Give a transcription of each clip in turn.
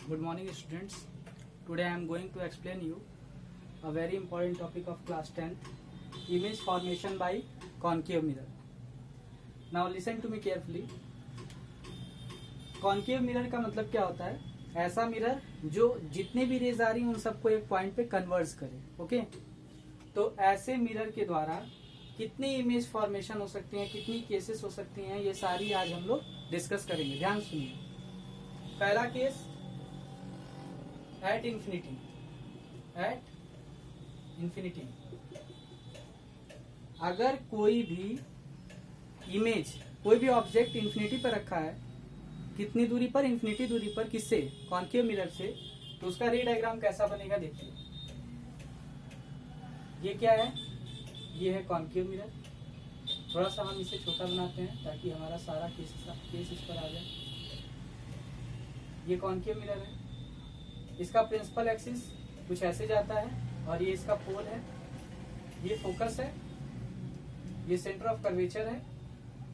Good morning, students. Today I am going to explain you a very important topic of class 10th, image formation by concave mirror. Now listen to me carefully. Concave mirror का मतलब क्या होता है? ऐसा mirror जो जितने भी raise आ रही हैं उन सबको एक पॉइंट पे कन्वर्ज करे. ओके, तो ऐसे मिरर के द्वारा कितनी इमेज फॉर्मेशन हो सकती हैं, कितनी केसेस हो सकती हैं, ये सारी आज हम लोग डिस्कस करेंगे. ध्यान सुनिए. पहला केस एट इंफिनिटी. अगर कोई भी इमेज, कोई भी ऑब्जेक्ट इंफिनिटी पर रखा है, कितनी दूरी पर? इंफिनिटी दूरी पर. किससे? कॉन्केव मिरर से. तो उसका रे डायग्राम कैसा बनेगा देखिए. ये क्या है? ये है कॉन्केव मिरर. थोड़ा सा हम इसे छोटा बनाते हैं ताकि हमारा सारा केस इस पर आ जाए. ये कॉन्केव मिरर है. इसका प्रिंसिपल एक्सिस कुछ ऐसे जाता है और ये इसका पोल है. ये फोकस है, ये सेंटर ऑफ कर्वेचर है.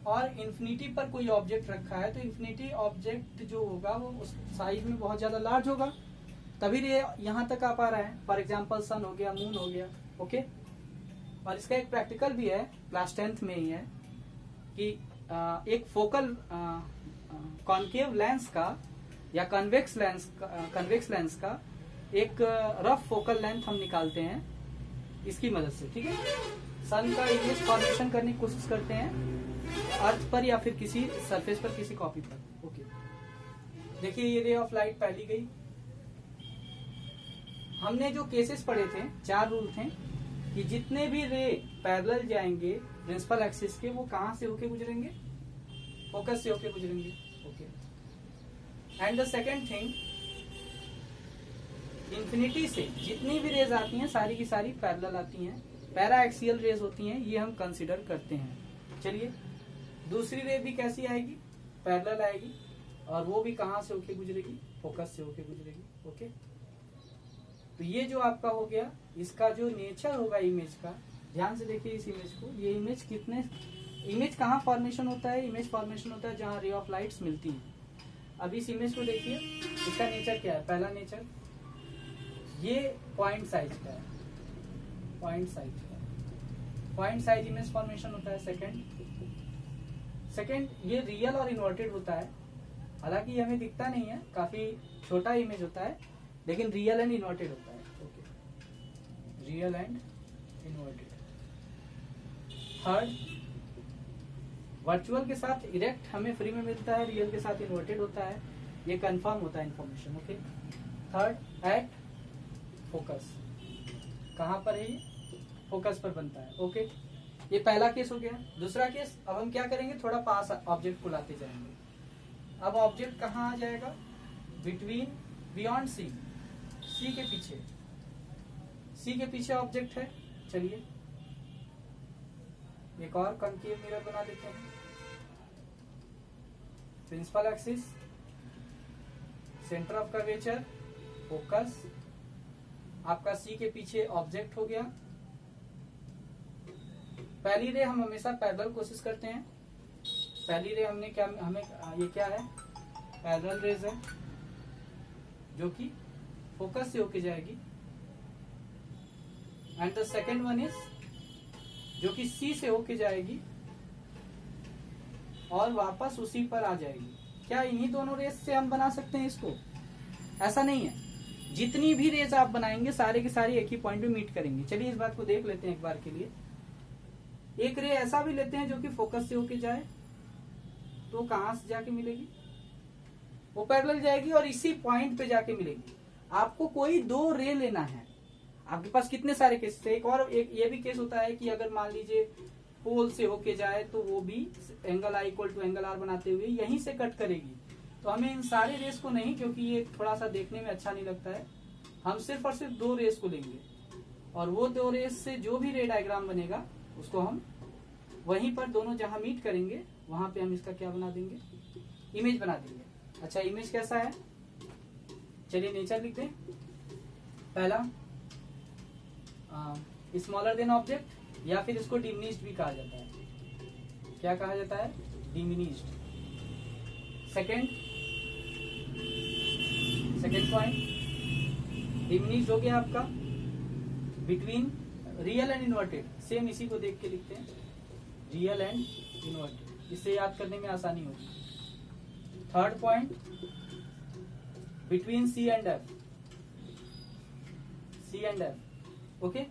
और इंफिनिटी पर कोई ऑब्जेक्ट रखा है तो इंफिनिटी ऑब्जेक्ट जो होगा वो उस साइज में बहुत ज्यादा लार्ज होगा, तभी ये यहाँ तक आ पा रहा है. फॉर एग्जाम्पल सन हो गया, मून हो गया. ओके, और इसका एक प्रैक्टिकल भी है, क्लास 10th में ही है, कि एक फोकल कॉन्केव लेंस का या कन्वेक्स लेंस का एक रफ फोकल लेंथ हम निकालते हैं इसकी मदद से. ठीक है, सन का इमेज फॉर्मेशन करने की कोशिश करते हैं अर्थ पर या फिर किसी सरफेस पर, किसी कॉपी पर. ओके, देखिए ये रे ऑफ लाइट पहली गई. हमने जो केसेस पढ़े थे, 4 रूल थे कि जितने भी रे पैरेलल जाएंगे प्रिंसिपल एक्सिस के, वो कहां से होके गुजरेंगे? फोकस से होके गुजरेंगे. Okay, and the second thing, infinity से जितनी भी रेज आती हैं सारी की सारी पैरेलल आती हैं, पैरा एक्सियल रेज होती हैं, ये हम कंसिडर करते हैं. चलिए, दूसरी रे भी कैसी आएगी? पैरेलल आएगी, और वो भी कहां से होके गुजरेगी? फोकस से होके गुजरेगी. ओके, तो ये जो आपका हो गया, इसका जो नेचर होगा इमेज का, ध्यान से देखिए इस इमेज को. ये इमेज कहाँ फॉर्मेशन होता है? इमेज फॉर्मेशन होता है जहाँ रे ऑफ लाइट्स मिलती हैं. अब इस इमेज को देखिए, इसका नेचर क्या है? पहला नेचर, ये पॉइंट साइज का है. पॉइंट साइज इमेज फॉर्मेशन होता है. सेकंड, ये रियल और इन्वर्टेड होता है. हालांकि ये हमें दिखता नहीं है, काफी छोटा इमेज होता है, लेकिन रियल एंड इन्वर्टेड होता है. Okay, real and inverted. Third, virtual के साथ इरेक्ट हमें फ्री में मिलता है, रियल के साथ इन्वर्टेड होता है. ये कंफर्म होता है information. Okay, third, at focus. कहां पर है? ये फोकस पर बनता है. ओके, ये पहला केस हो गया. दूसरा केस, अब हम क्या करेंगे? थोड़ा पास ऑब्जेक्ट को लाते जाएंगे. अब ऑब्जेक्ट कहाँ आ जाएगा? बियॉन्ड सी के पीछे. सी के पीछे ऑब्जेक्ट है. चलिए, एक और कॉन्केव मिरर बना देते हैं. Principal axis, centre of curvature, focus, आपका सी के पीछे ऑब्जेक्ट हो गया. पहली रे हम हमेशा पैरेलल कोशिश करते हैं. पहली रे हमने क्या, हमें ये क्या है? पैरेलल रेज है जो कि फोकस से होके जाएगी. And the second one is जो कि सी से होके जाएगी और वापस उसी पर आ जाएगी. क्या इन्हीं दोनों रेस से हम बना सकते हैं इसको? ऐसा नहीं है. जितनी भी रेस आप बनाएंगे सारे की सारी एक ही पॉइंट पे मीट करेंगे. चलिए इस बात को देख लेते हैं एक बार के लिए. एक रे ऐसा भी लेते हैं जो कि फोकस से होके जाए, तो कहां से जाके मिलेगी? वो पैरेलल जाएगी और इसी पॉइंट पे जाके मिलेगी. आपको कोई 2 रे लेना है. आपके पास कितने सारे केस थे? एक ये भी केस होता है कि अगर मान लीजिए पोल से होके जाए तो वो भी angle I equal to angle R बनाते हुए यहीं से कट करेगी. तो हमें इन सारे रेस को नहीं, क्योंकि ये थोड़ा सा देखने में अच्छा नहीं लगता है, हम सिर्फ और सिर्फ 2 रेस को लेंगे. और वो 2 रेस से जो भी रे डायग्राम बनेगा उसको हम वहीं पर दोनों जहां मीट करेंगे वहां पे हम इसका क्या बना देंगे? इमेज बना देंगे. अच्छा, इमेज कैसा है? चलिए नेचर लिख दें. पहला, स्मॉलर देन ऑब्जेक्ट, या फिर इसको डिमिनिश्ड भी कहा जाता है. क्या कहा जाता है? डिमिनिश्ड. सेकेंड पॉइंट डिमिनिश्ड हो गया आपका between real and inverted, same इसी को देख के लिखते हैं रियल एंड इन्वर्टेड, इससे याद करने में आसानी होगी। Third point between C and F, C and F, okay.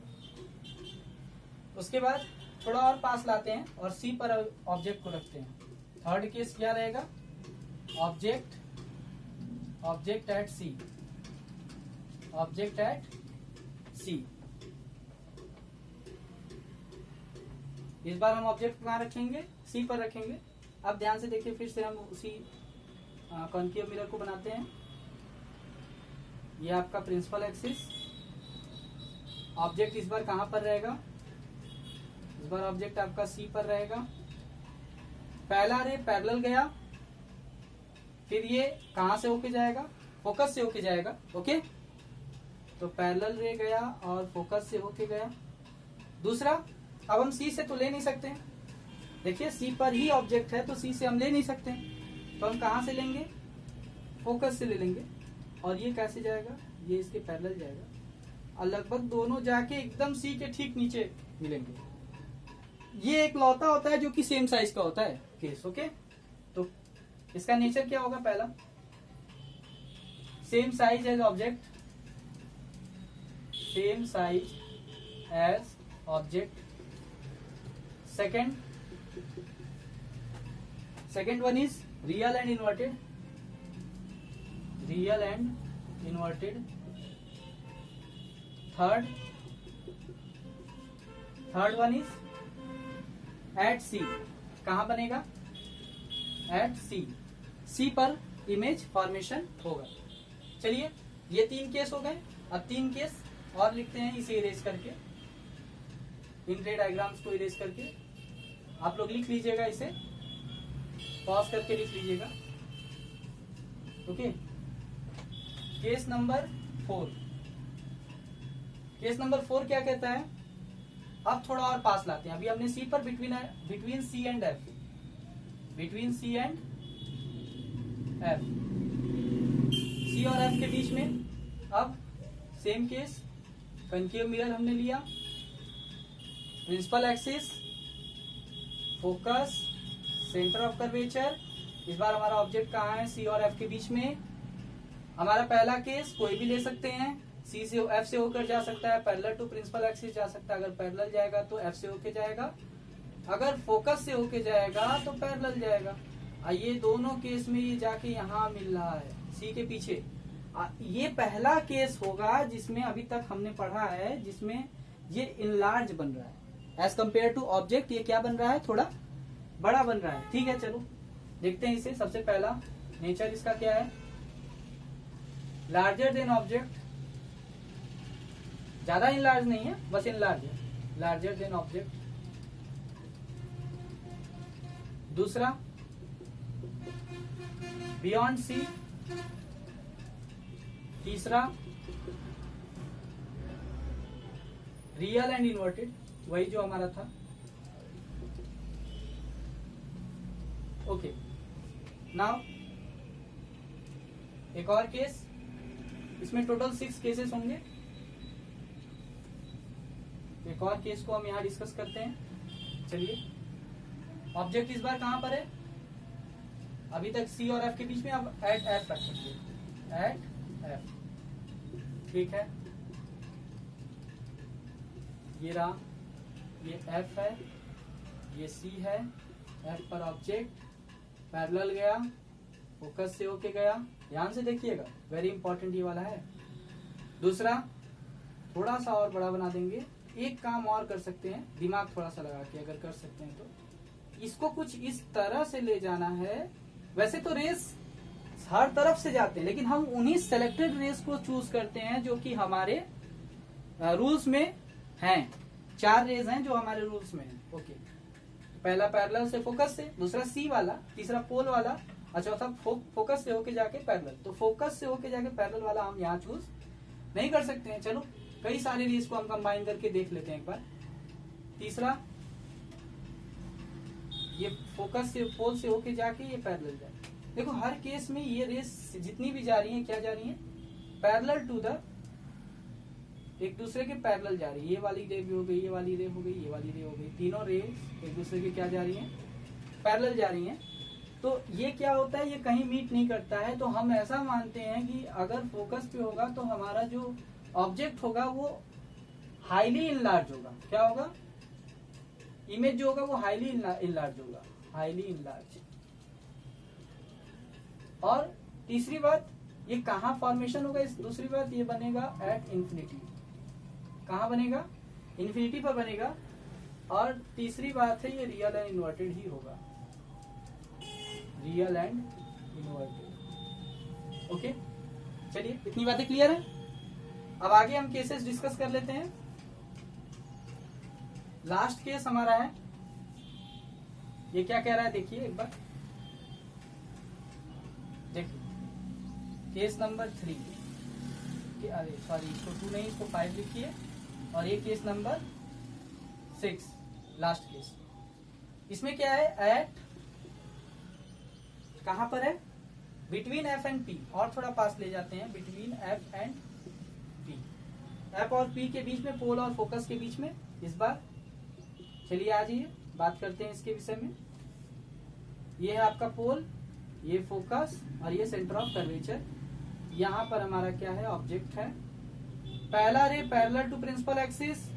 उसके बाद थोड़ा और पास लाते हैं और सी पर ऑब्जेक्ट को रखते हैं। थर्ड केस क्या रहेगा, object at C, object at C. इस बार हम ऑब्जेक्ट कहाँ रखेंगे, सी पर रखेंगे। अब ध्यान से देखिए, फिर से हम उसी कॉन्केव मिरर को बनाते हैं। ये आपका प्रिंसिपल एक्सिस, ऑब्जेक्ट इस बार कहाँ पर रहेगा, इस बार ऑब्जेक्ट आपका सी पर रहेगा। पहला रे पैरेलल गया, फिर ये कहाँ से होके जाएगा, फोकस से होके जाएगा, ओके। तो पैरेलल रे गया और फोकस से होके गया। दूसरा, अब हम सी से तो ले नहीं सकते, देखिए सी पर ही ऑब्जेक्ट है तो सी से हम ले नहीं सकते, तो हम कहाँ से लेंगे, फोकस से ले लेंगे। और ये कैसे जाएगा, ये इसके पैरेलल जाएगा और लगभग दोनों जाके एकदम सी के ठीक नीचे मिलेंगे। ये एक लौता होता है जो कि सेम साइज का होता है केस, ओके। तो इसका नेचर क्या होगा, पहला same size as object, same size as object. Second one is real and inverted, real and inverted. Third one is at C, कहां बनेगा, एट सी, सी पर इमेज फॉर्मेशन होगा। चलिए ये 3 केस हो गए। अब 3 केस और लिखते हैं इसे इरेज करके, इन रे डायग्राम्स को इरेज करके। आप लोग लिख लीजिएगा, इसे पॉज करके लिख लीजिएगा, okay. Case number 4, case number 4 क्या कहता है, अब थोड़ा और पास लाते हैं। अभी हमने सी पर between C and F, between C and F, C और एफ के बीच में। अब सेम केस, कनकेव मिरर हमने लिया, principal axis, focus, centre of curvature. इस बार हमारा ऑब्जेक्ट कहाँ है, सी और एफ के बीच में। हमारा पहला केस कोई भी ले सकते हैं, सी से एफ से होकर जा सकता है, पैरेलल टू प्रिंसिपल एक्सिस जा सकता है। अगर पैरेलल जाएगा तो एफ से होके जाएगा, अगर फोकस से होके जाएगा तो पैरेलल जाएगा। ये दोनों केस में ये जाके यहाँ मिल रहा है सी के पीछे। ये पहला केस होगा जिसमें अभी तक हमने पढ़ा है, जिसमें ये इनलार्ज बन रहा है एज कम्पेयर टू ऑब्जेक्ट। ये क्या बन रहा है, थोड़ा बड़ा बन रहा है, ठीक है। चलो देखते हैं इसे। सबसे पहला नेचर इसका क्या है, लार्जर देन ऑब्जेक्ट, ज्यादा इनलार्ज नहीं है, बस इनलार्ज है, लार्जर देन ऑब्जेक्ट। दूसरा बियॉन्ड सी। तीसरा रियल एंड इन्वर्टेड, वही जो हमारा था, ओके। नाउ एक और केस, इसमें टोटल 6 केसेस होंगे। एक और केस को हम यहां डिस्कस करते हैं। चलिए, ऑब्जेक्ट इस बार कहां पर है, अभी तक सी और एफ के बीच में, अब एट एफ रखेंगे, एट एफ, ठीक है। ये रहा, ये एफ है, ये सी है, एफ पर ऑब्जेक्ट, पैरेलल गया, फोकस से होके गया। ध्यान से देखिएगा, वेरी इंपॉर्टेंट ये वाला है। दूसरा थोड़ा सा और बड़ा बना देंगे। एक काम और कर सकते हैं, दिमाग थोड़ा सा लगा के अगर कर सकते हैं तो, इसको कुछ इस तरह से ले जाना है। वैसे तो रेस हर तरफ से जाते हैं, लेकिन हम उन्हीं सेलेक्टेड रेस को चूज करते हैं जो कि हमारे रूल्स में हैं। 4 रेस हैं जो हमारे रूल्स में हैं, ओके। पहला पैरेलल से फोकस से, दूसरा सी वाला, तीसरा पोल वाला, और चौथा फोकस से होके जाके पैरेलल। तो फोकस से होके जाके पैरेलल वाला हम यहाँ चूज नहीं कर सकते हैं। चलो कई सारे रेस को हम कंबाइन करके देख लेते हैं एक बार। तीसरा, ये फोकस से पोल से होके जाके ये पैरेलल जाए। देखो हर केस में ये रेस जितनी भी जा रही है, क्या जा रही है, पैरेलल टू द, एक दूसरे के पैरेलल जा रही है, ये वाली रे भी हो गई, ये वाली रे हो गई, ये वाली रे हो गई, तीनों रे एक दूसरे के क्या जा रही हैं, पैरेलल जा रही हैं। तो ये क्या होता है, ये कहीं मीट नहीं करता है। तो हम ऐसा मानते हैं कि अगर फोकस पे होगा तो हमारा जो ऑब्जेक्ट होगा वो हाईली इनलार्ज होगा। क्या होगा, इमेज जो होगा वो हाईली इनलार्ज होगा, हाईली इनलार्ज। और तीसरी बात, ये कहाँ फॉर्मेशन होगा, इस दूसरी बात ये बनेगा एट इंफिनिटी। कहाँ बनेगा, इंफिनिटी पर बनेगा। और तीसरी बात है ये रियल एंड इन्वर्टेड ही होगा, रियल एंड इन्वर्टेड। ओके, चलिए इतनी बातें क्लियर है। अब आगे हम केसेस डिस्कस कर लेते हैं। लास्ट केस हमारा है, ये क्या कह रहा है देखिए एक बार, देखिए केस नंबर 3, अरे सॉरी इसको 2 नहीं इसको 5 लिखिए, और ये केस नंबर 6 लास्ट केस। इसमें क्या है, एट कहां पर है, बिटवीन एफ एंड पी, और थोड़ा पास ले जाते हैं, between F and P, F और पी के बीच में, पोल और फोकस के बीच में। इस बार चलिए आ जाइए बात करते हैं इसके विषय में। ये है आपका पोल, ये फोकस, और ये सेंटर ऑफ कर्वेचर। यहाँ पर हमारा क्या है, ऑब्जेक्ट है। पहला ray parallel to principal axis,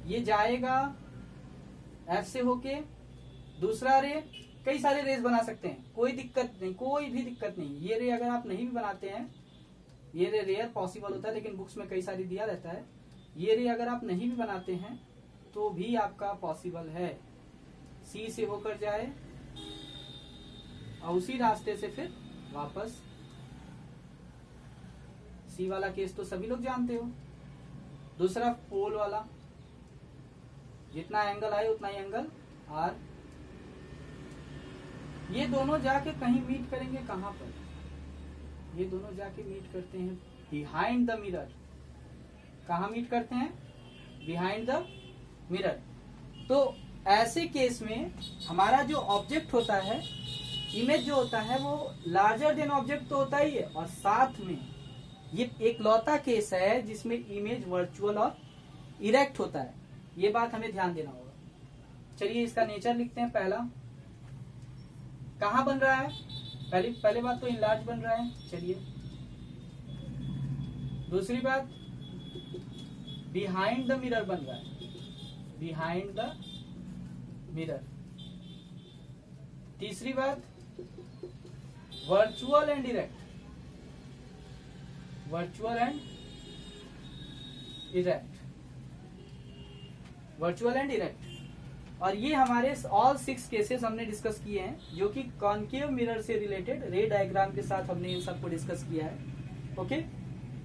ये जाएगा एफ से होके। दूसरा रे, कई सारे रेस बना सकते हैं, कोई दिक्कत नहीं, कोई भी दिक्कत नहीं। ये रे अगर आप नहीं भी बनाते हैं, ये रे रेयर पॉसिबल होता है, लेकिन बुक्स में कई सारी दिया रहता है। ये रे अगर आप नहीं भी बनाते हैं तो भी आपका पॉसिबल है, सी से होकर जाए और उसी रास्ते से फिर वापस। सी वाला केस तो सभी लोग जानते हो। दूसरा पोल वाला, जितना एंगल आए उतना ही एंगल आर। ये दोनों जाके कहीं मीट करेंगे, कहां पर, ये दोनों जाके मीट करते हैं बिहाइंड द मिरर। कहां मीट करते हैं, बिहाइंड द मिरर। तो ऐसे केस में हमारा जो ऑब्जेक्ट होता है, इमेज जो होता है, वो लार्जर देन ऑब्जेक्ट तो होता ही है, और साथ में ये एक लौता केस है जिसमें इमेज वर्चुअल और इरेक्ट होता है। ये बात हमें ध्यान देना होगा। चलिए इसका नेचर लिखते हैं। पहला, कहां बन रहा है, पहले बात तो इनलार्ज बन रहा है। चलिए दूसरी बात, बिहाइंड द मिरर बन रहा है, बिहाइंड द मिरर। तीसरी बात, virtual and erect, virtual and erect, virtual and erect. और ये हमारे ऑल 6 केसेस हमने डिस्कस किए हैं, जो कि कॉन्केव मिरर से रिलेटेड रे डायग्राम के साथ हमने इन सबको डिस्कस किया है। ओके,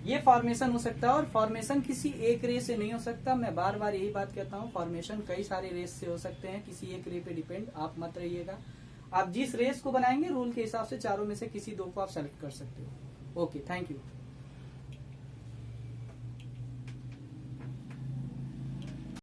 ये फॉर्मेशन हो सकता है, और फॉर्मेशन किसी एक रे से नहीं हो सकता। मैं बार बार यही बात कहता हूँ, फॉर्मेशन कई सारे रेस से हो सकते हैं, किसी एक रे पे डिपेंड आप मत रहिएगा। आप जिस रेस को बनाएंगे रूल के हिसाब से चारों में से किसी 2 को आप सेलेक्ट कर सकते हो। Okay, thank you.